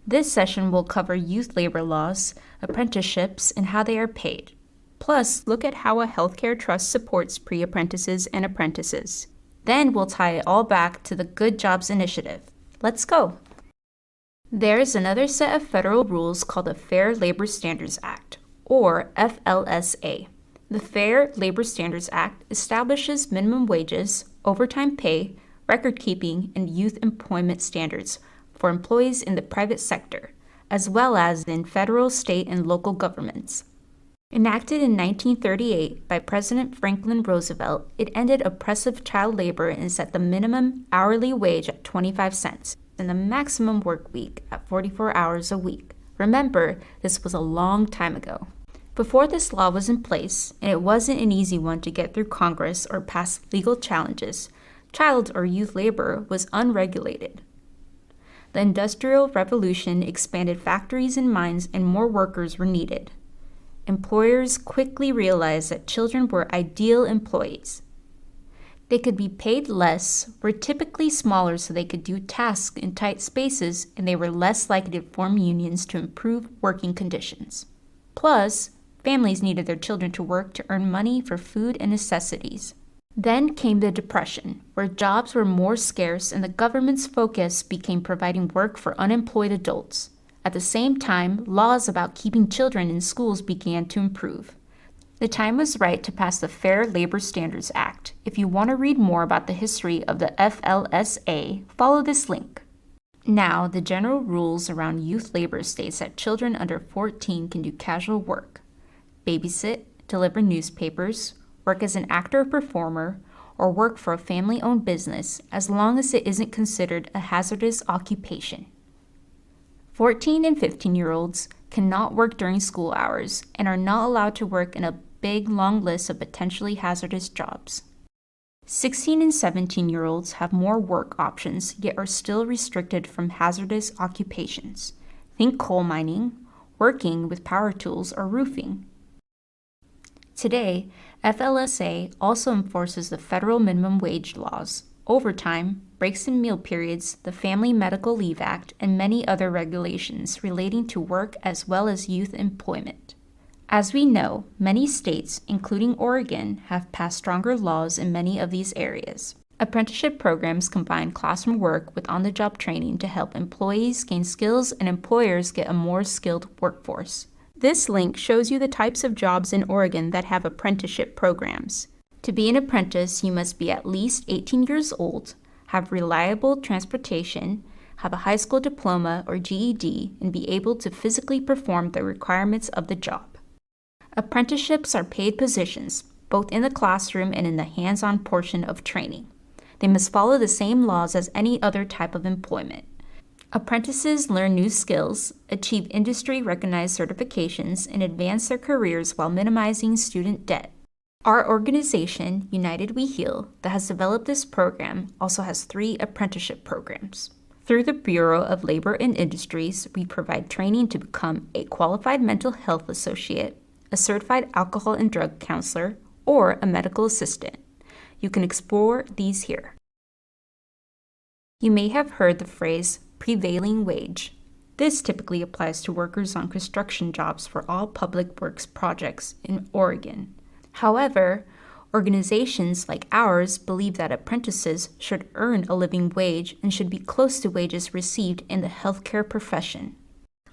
This session will cover youth labor laws, apprenticeships, and how they are paid. Plus, look at how a healthcare trust supports pre-apprentices and apprentices. Then we'll tie it all back to the Good Jobs Initiative. Let's go! There's another set of federal rules called the Fair Labor Standards Act, or FLSA. The Fair Labor Standards Act establishes minimum wages, overtime pay, record-keeping, and youth employment standards for employees in the private sector, as well as in federal, state, and local governments. Enacted in 1938 by President Franklin Roosevelt, it ended oppressive child labor and set the minimum hourly wage at 25 cents and the maximum work week at 44 hours a week. Remember, this was a long time ago. Before this law was in place, and it wasn't an easy one to get through Congress or pass legal challenges, child or youth labor was unregulated. The Industrial Revolution expanded factories and mines, and more workers were needed. Employers quickly realized that children were ideal employees. They could be paid less, were typically smaller so they could do tasks in tight spaces, and they were less likely to form unions to improve working conditions. Plus, families needed their children to work to earn money for food and necessities. Then came the Depression, where jobs were more scarce and the government's focus became providing work for unemployed adults. At the same time, laws about keeping children in schools began to improve. The time was right to pass the Fair Labor Standards Act. If you want to read more about the history of the FLSA, follow this link. Now, the general rules around youth labor states that children under 14 can do casual work, babysit, deliver newspapers, work as an actor or performer, or work for a family-owned business as long as it isn't considered a hazardous occupation. 14 and 15-year-olds cannot work during school hours and are not allowed to work in a big, long list of potentially hazardous jobs. 16 and 17-year-olds have more work options yet are still restricted from hazardous occupations. Think coal mining, working with power tools, or roofing. Today, FLSA also enforces the federal minimum wage laws, overtime, breaks and meal periods, the Family Medical Leave Act, and many other regulations relating to work as well as youth employment. As we know, many states, including Oregon, have passed stronger laws in many of these areas. Apprenticeship programs combine classroom work with on-the-job training to help employees gain skills and employers get a more skilled workforce. This link shows you the types of jobs in Oregon that have apprenticeship programs. To be an apprentice, you must be at least 18 years old, have reliable transportation, have a high school diploma or GED, and be able to physically perform the requirements of the job. Apprenticeships are paid positions, both in the classroom and in the hands-on portion of training. They must follow the same laws as any other type of employment. Apprentices learn new skills, achieve industry-recognized certifications, and advance their careers while minimizing student debt. Our organization, United We Heal, that has developed this program, also has 3 apprenticeship programs. Through the Bureau of Labor and Industries, we provide training to become a qualified mental health associate, a certified alcohol and drug counselor, or a medical assistant. You can explore these here. You may have heard the phrase prevailing wage. This typically applies to workers on construction jobs for all public works projects in Oregon. However, organizations like ours believe that apprentices should earn a living wage and should be close to wages received in the healthcare profession.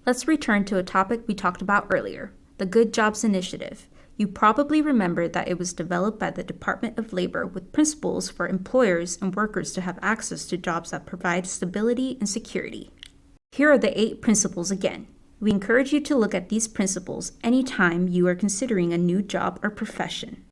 Let's return to a topic we talked about earlier, the Good Jobs Initiative. You probably remember that it was developed by the Department of Labor with principles for employers and workers to have access to jobs that provide stability and security. Here are the 8 principles again. We encourage you to look at these principles anytime you are considering a new job or profession.